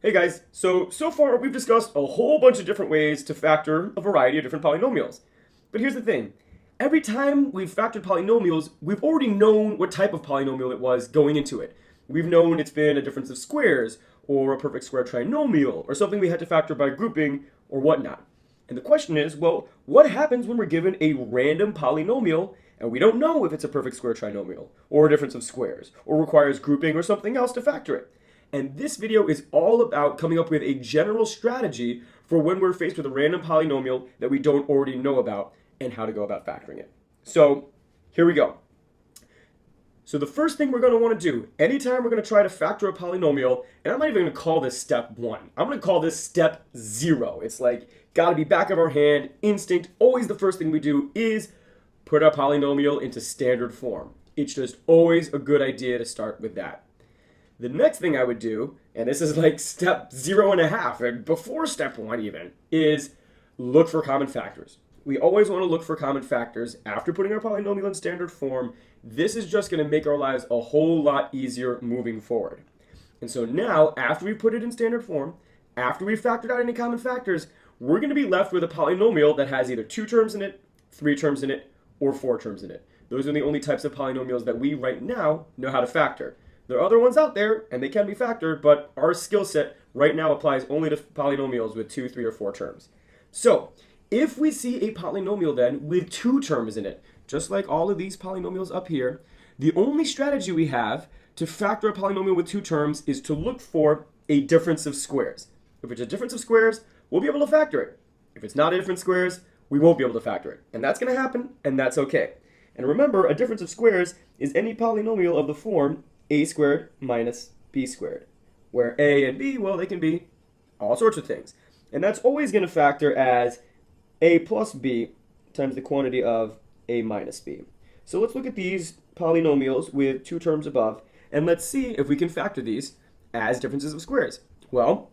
Hey guys, so far we've discussed a whole bunch of different ways to factor a variety of different polynomials. But here's the thing. Every time we've factored polynomials, we've already known what type of polynomial it was going into it. We've known it's been a difference of squares, or a perfect square trinomial, or something we had to factor by grouping, or whatnot. And the question is, well, what happens when we're given a random polynomial and we don't know if it's a perfect square trinomial, or a difference of squares, or requires grouping or something else to factor it? And this video is all about coming up with a general strategy for when we're faced with a random polynomial that we don't already know about and how to go about factoring it. So here we go. So the first thing we're going to want to do, anytime we're going to try to factor a polynomial, and I'm not even going to call this step 1. I'm going to call this step 0. It's like, got to be back of our hand, instinct. Always the first thing we do is put our polynomial into standard form. It's just always a good idea to start with that. The next thing I would do, and this is like step 0.5, and before step 1 even, is look for common factors. We always want to look for common factors after putting our polynomial in standard form. This is just going to make our lives a whole lot easier moving forward. And so now, after we put it in standard form, after we've factored out any common factors, we're going to be left with a polynomial that has either 2 terms in it, 3 terms in it, or 4 terms in it. Those are the only types of polynomials that we right now know how to factor. There are other ones out there, and they can be factored, but our skill set right now applies only to polynomials with 2, 3, or 4 terms. So, if we see a polynomial then with 2 terms in it, just like all of these polynomials up here, the only strategy we have to factor a polynomial with 2 terms is to look for a difference of squares. If it's a difference of squares, we'll be able to factor it. If it's not a difference of squares, we won't be able to factor it. And that's going to happen, and that's okay. And remember, a difference of squares is any polynomial of the form a squared minus b squared, where a and b, well, they can be all sorts of things. And that's always going to factor as a plus b times the quantity of a minus b. So let's look at these polynomials with 2 terms above, and let's see if we can factor these as differences of squares. Well,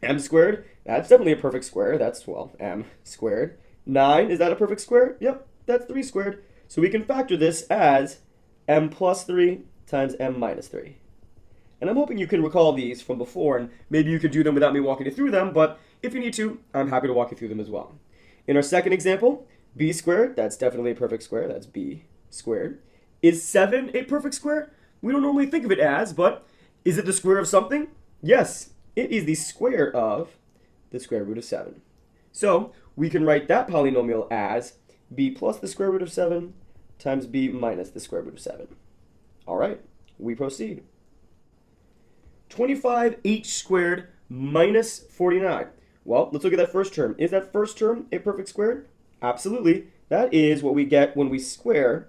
m squared, that's definitely a perfect square. That's, well, m squared. 9, is that a perfect square? Yep, that's 3 squared. So we can factor this as m plus 3 times m minus 3. And I'm hoping you can recall these from before, and maybe you could do them without me walking you through them, but if you need to, I'm happy to walk you through them as well. In our second example, b squared, that's definitely a perfect square, that's b squared. Is 7 a perfect square? We don't normally think of it as, but is it the square of something? Yes, it is the square of the square root of 7. So we can write that polynomial as b plus the square root of 7 times b minus the square root of 7. All right, we proceed. 25h squared minus 49. Well, let's look at that first term. Is that first term a perfect square? Absolutely. That is what we get when we square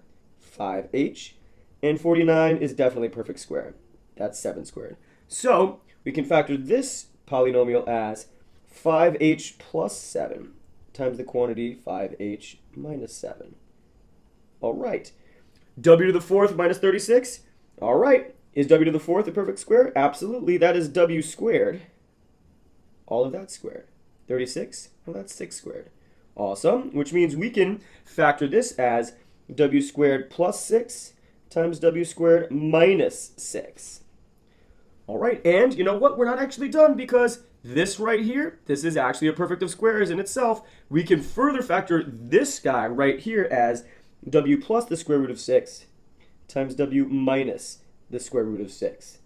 5h, and 49 is definitely a perfect square. That's 7 squared. So we can factor this polynomial as 5h plus 7 times the quantity 5h minus 7. All right. W to the 4th minus 36. All right. Is w to the 4th a perfect square? Absolutely. That is w squared. All of that squared. 36. Well, that's 6 squared. Awesome. Which means we can factor this as w squared plus 6 times w squared minus 6. All right. And you know what? We're not actually done, because this right here, this is actually a perfect of squares in itself. We can further factor this guy right here as w plus the square root of 6 times w minus the square root of 6.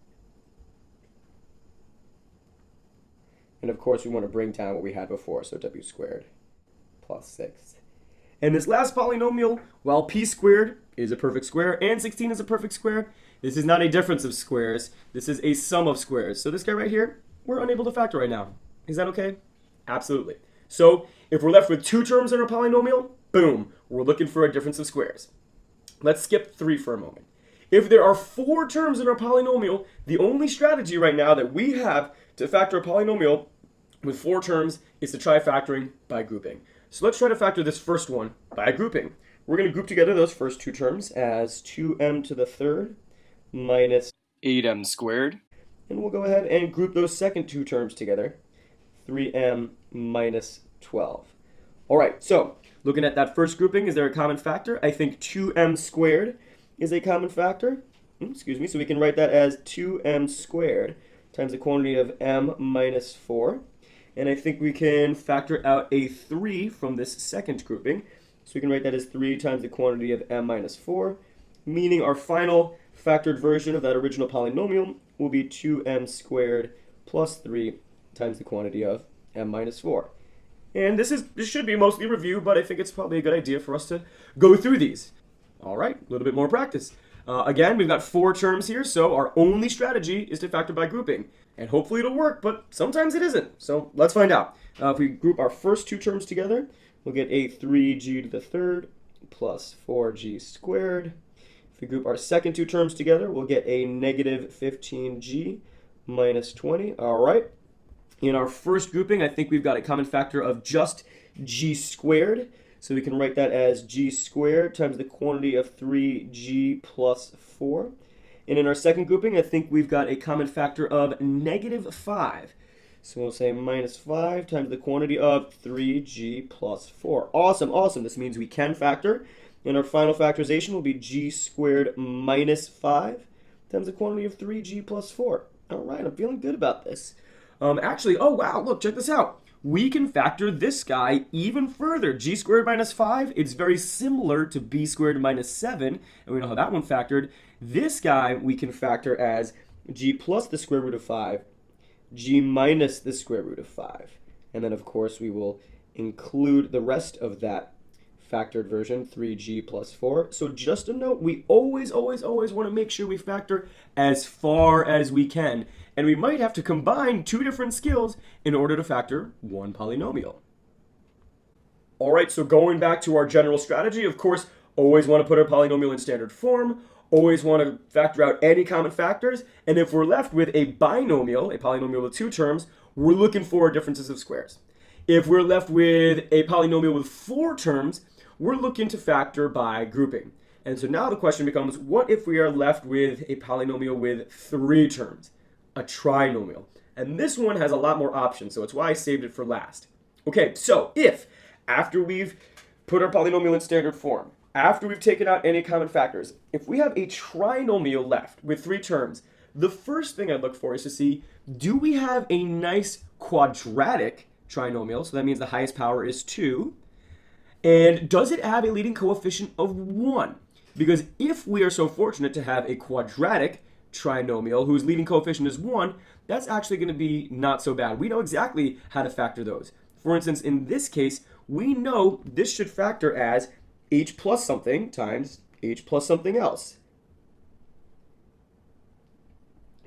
And of course, we want to bring down what we had before, so w squared plus 6. And this last polynomial, while p squared is a perfect square and 16 is a perfect square, this is not a difference of squares. This is a sum of squares. So this guy right here, we're unable to factor right now. Is that okay? Absolutely. So if we're left with 2 terms in our polynomial, boom, we're looking for a difference of squares. Let's skip 3 for a moment. If there are 4 terms in our polynomial, the only strategy right now that we have to factor a polynomial with 4 terms is to try factoring by grouping. So let's try to factor this first one by grouping. We're going to group together those first 2 terms as 2m to the 3rd minus 8m squared. And we'll go ahead and group those second 2 terms together, 3m minus 12. All right, so looking at that first grouping, is there a common factor? I think 2m squared is a common factor. Excuse me, so we can write that as 2m squared times the quantity of m minus 4. And I think we can factor out a 3 from this second grouping. So we can write that as 3 times the quantity of m minus 4, meaning our final factored version of that original polynomial will be 2m squared plus 3 times the quantity of m minus 4. And this should be mostly review, but I think it's probably a good idea for us to go through these. All right, a little bit more practice. Again, we've got 4 terms here, so our only strategy is to factor by grouping. And hopefully it'll work, but sometimes it isn't. So let's find out. If we group our first 2 terms together, we'll get a 3g to the third plus 4g squared. If we group our second 2 terms together, we'll get a negative 15g minus 20. All right. In our first grouping, I think we've got a common factor of just g squared. So we can write that as g squared times the quantity of 3g plus 4. And in our second grouping, I think we've got a common factor of negative 5. So we'll say minus 5 times the quantity of 3g plus 4. Awesome, awesome. This means we can factor. And our final factorization will be g squared minus 5 times the quantity of 3g plus 4. All right, I'm feeling good about this. Actually, oh wow, look, check this out. We can factor this guy even further. G squared minus 5, it's very similar to b squared minus 7, and we know how that one factored. This guy we can factor as g plus the square root of 5, g minus the square root of 5. And then, of course, we will include the rest of that factored version, 3g plus 4. So just a note, we always want to make sure we factor as far as we can. And we might have to combine 2 different skills in order to factor one polynomial. All right, so going back to our general strategy, of course, always want to put our polynomial in standard form, always want to factor out any common factors, and if we're left with a binomial, a polynomial with 2 terms, we're looking for differences of squares. If we're left with a polynomial with 4 terms, we're looking to factor by grouping. And so now the question becomes, what if we are left with a polynomial with 3 terms? A trinomial. And this one has a lot more options, so it's why I saved it for last. Okay, so if after we've put our polynomial in standard form, after we've taken out any common factors, if we have a trinomial left with 3 terms, the first thing I'd look for is to see, do we have a nice quadratic trinomial? So that means the highest power is 2. And does it have a leading coefficient of 1? Because if we are so fortunate to have a quadratic trinomial whose leading coefficient is 1, that's actually going to be not so bad. We know exactly how to factor those. For instance, in this case, we know this should factor as h plus something times h plus something else.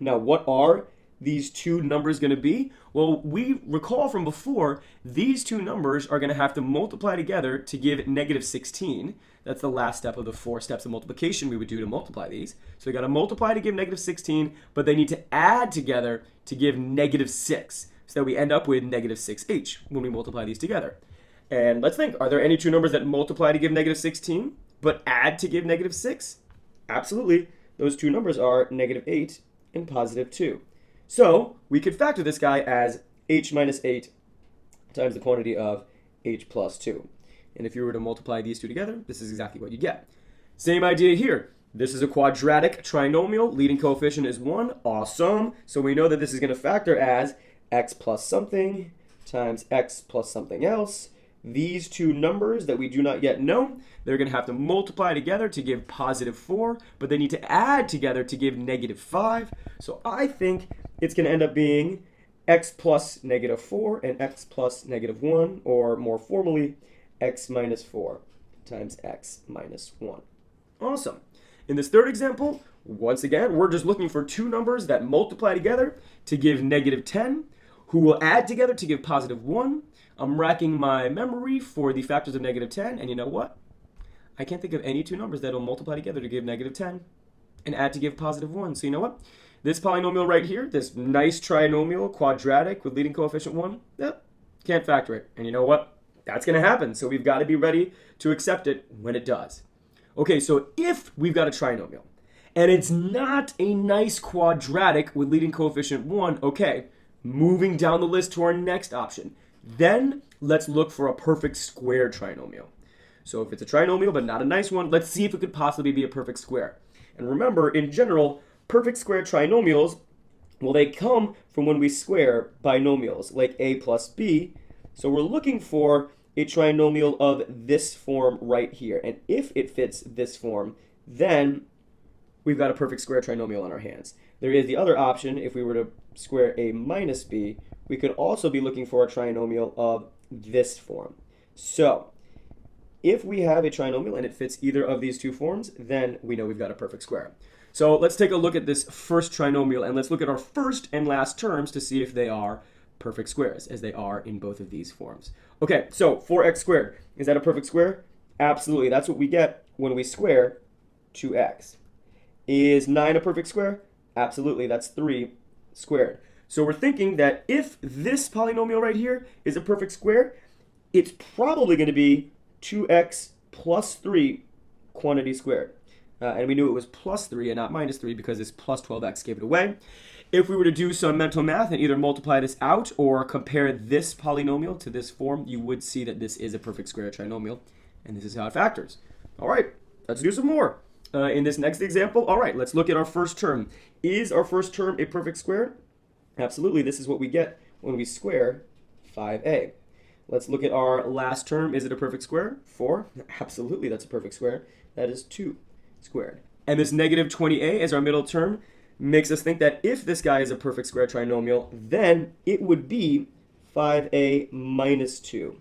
Now, what are these 2 numbers going to be? Well, we recall from before, these 2 numbers are going to have to multiply together to give negative 16. That's the last step of the 4 steps of multiplication we would do to multiply these. So we got to multiply to give negative 16, but they need to add together to give negative 6. So that we end up with negative 6h when we multiply these together. And let's think, are there any 2 numbers that multiply to give negative 16, but add to give negative 6? Absolutely. Those 2 numbers are negative 8 and positive 2. So we could factor this guy as h minus 8 times the quantity of h plus 2. And if you were to multiply these 2 together, this is exactly what you get. Same idea here. This is a quadratic trinomial. Leading coefficient is 1. Awesome. So we know that this is going to factor as x plus something times x plus something else. These 2 numbers that we do not yet know, they're going to have to multiply together to give positive 4, but they need to add together to give negative 5. So I think it's going to end up being x plus negative 4 and x plus negative 1, or more formally, x minus 4 times x minus 1. Awesome. In this third example, once again, we're just looking for 2 numbers that multiply together to give negative 10, who will add together to give positive 1. I'm racking my memory for the factors of negative 10, and you know what? I can't think of any 2 numbers that will multiply together to give negative 10 and add to give positive 1. So you know what? This polynomial right here, this nice trinomial, quadratic with leading coefficient 1, can't factor it. And you know what? That's going to happen, so we've got to be ready to accept it when it does. Okay, so if we've got a trinomial, and it's not a nice quadratic with leading coefficient 1, okay, moving down the list to our next option. Then let's look for a perfect square trinomial. So if it's a trinomial but not a nice one, let's see if it could possibly be a perfect square. And remember, in general, perfect square trinomials Well, they come from when we square binomials, like a plus b. So we're looking for a trinomial of this form right here. And if it fits this form, then we've got a perfect square trinomial on our hands. There is the other option. If we were to square a minus b, we could also be looking for a trinomial of this form. So if we have a trinomial and it fits either of these two forms, then we know we've got a perfect square. So let's take a look at this first trinomial, and let's look at our first and last terms to see if they are perfect squares, as they are in both of these forms. Okay, so 4x squared, is that a perfect square? Absolutely, that's what we get when we square 2x. Is 9 a perfect square? Absolutely, that's 3 squared. So we're thinking that if this polynomial right here is a perfect square, it's probably going to be 2x plus 3 quantity squared. And we knew it was plus 3 and not minus 3 because this plus 12x gave it away. If we were to do some mental math and either multiply this out or compare this polynomial to this form, you would see that this is a perfect square trinomial, and this is how it factors. All right, let's do some more. In this next example, all right, let's look at our first term. Is our first term a perfect square? Absolutely, this is what we get when we square 5a. Let's look at our last term. Is it a perfect square? 4? Absolutely, that's a perfect square. That is 2 squared. And this negative 20a as our middle term makes us think that if this guy is a perfect square trinomial, then it would be 5a minus 2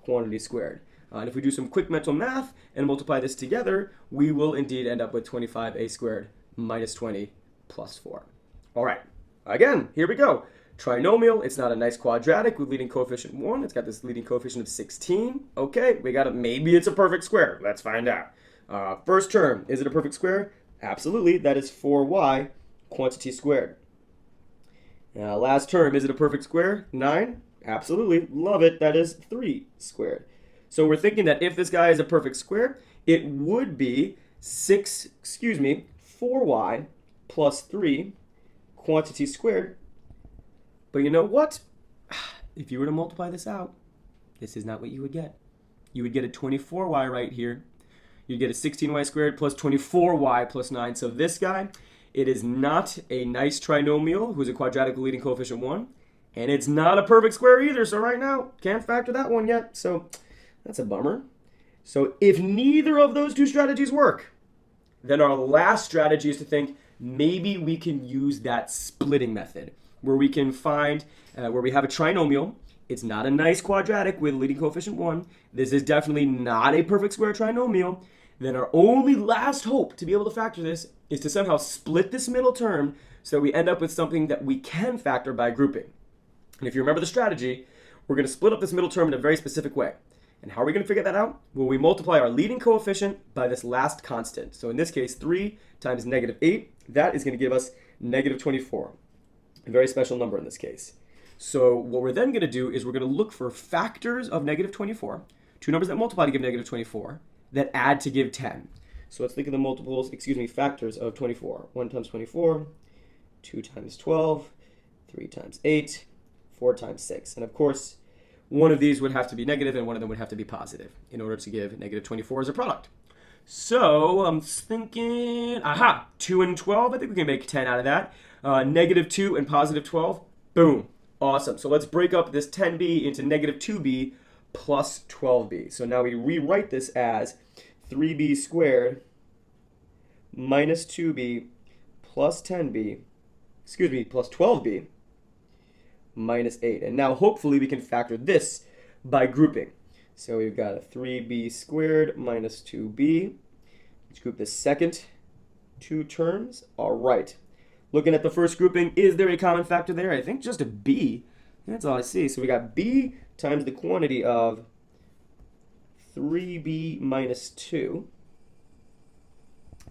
quantity squared. And if we do some quick mental math and multiply this together, we will indeed end up with 25a squared minus 20 plus 4. All right, again, here we go. Trinomial, it's not a nice quadratic with leading coefficient 1. It's got this leading coefficient of 16. Okay, we got it. Maybe it's a perfect square. Let's find out. First term, is it a perfect square? Absolutely, that is 4y quantity squared. Last term, is it a perfect square? 9? Absolutely, love it, that is 3 squared. So we're thinking that if this guy is a perfect square, it would be 4y plus 3 quantity squared. But you know what? If you were to multiply this out, this is not what you would get. You would get a 24y right here. You'd get a 16y squared plus 24y plus 9. So this guy, it is not a nice trinomial who's a quadratic leading coefficient 1. And it's not a perfect square either. So right now, can't factor that one yet. So that's a bummer. So if neither of those two strategies work, then our last strategy is to think maybe we can use that splitting method where we can find, where we have a trinomial. It's not a nice quadratic with leading coefficient 1. This is definitely not a perfect square trinomial. Then our only last hope to be able to factor this is to somehow split this middle term so we end up with something that we can factor by grouping. And if you remember the strategy, we're going to split up this middle term in a very specific way. And how are we going to figure that out? Well, we multiply our leading coefficient by this last constant. So in this case, 3 times negative 8, that is going to give us negative 24. A very special number in this case. So what we're then going to do is we're going to look for factors of negative 24, two numbers that multiply to give negative 24, that add to give 10. So let's think of the factors of 24. 1 times 24, 2 times 12, 3 times 8, 4 times 6. And of course, one of these would have to be negative and one of them would have to be positive in order to give negative 24 as a product. So I'm thinking, 2 and 12, I think we can make 10 out of that. Negative 2 and positive 12, boom, awesome. So let's break up this 10b into negative 2b plus 12b. So now we rewrite this as 3b squared minus 2b plus 10b, plus 12b minus 8. And now hopefully we can factor this by grouping. So we've got a 3b squared minus 2b. Let's group the second two terms. All right. Looking at the first grouping, is there a common factor there? I think just a b. That's all I see. So we got b times the quantity of 3b minus 2.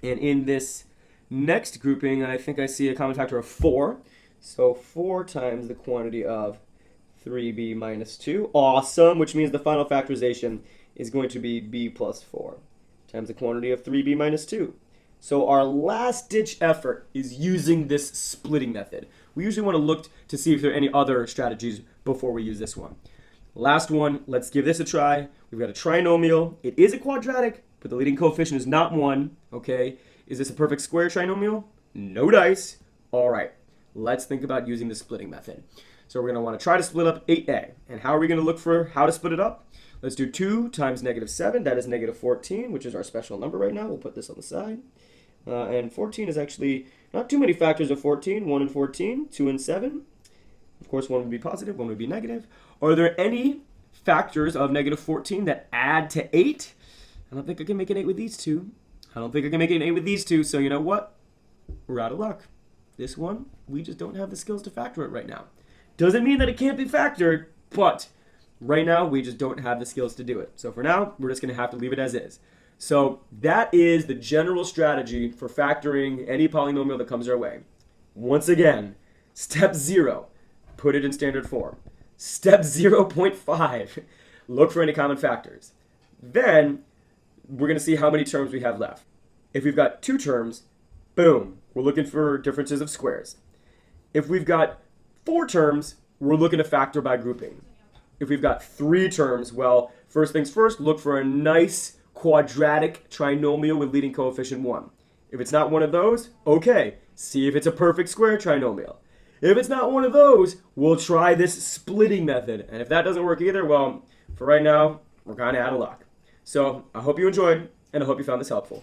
And in this next grouping, I think I see a common factor of 4. So 4 times the quantity of 3b minus 2. Awesome, which means the final factorization is going to be b plus 4 times the quantity of 3b minus 2. So our last ditch effort is using this splitting method. We usually want to look to see if there are any other strategies before we use this one. Last one, let's give this a try. We've got a trinomial. It is a quadratic, but the leading coefficient is not 1, okay? Is this a perfect square trinomial? No dice. All right, let's think about using the splitting method. So we're going to want to try to split up 8a. And how are we going to look for how to split it up? Let's do 2 times negative 7. That is negative 14, which is our special number right now. We'll put this on the side. And 14 is actually not too many factors of 14. 1 and 14, 2 and 7. Of course, one would be positive, one would be negative. Are there any factors of negative 14 that add to 8? I don't think I can make an 8 with these two. I don't think I can make an 8 with these two. So you know what? We're out of luck. This one, we just don't have the skills to factor it right now. Doesn't mean that it can't be factored, but right now we just don't have the skills to do it. So for now, we're just going to have to leave it as is. So that is the general strategy for factoring any polynomial that comes our way. Once again, step 0, put it in standard form. Step 0.5, look for any common factors. Then we're going to see how many terms we have left. If we've got 2 terms, boom, we're looking for differences of squares. If we've got 4 terms, we're looking to factor by grouping. If we've got 3 terms, well, first things first, look for a nice quadratic trinomial with leading coefficient 1. If it's not one of those, okay, see if it's a perfect square trinomial. If it's not one of those, we'll try this splitting method. And if that doesn't work either, well, for right now, we're kind of out of luck. So I hope you enjoyed, and I hope you found this helpful.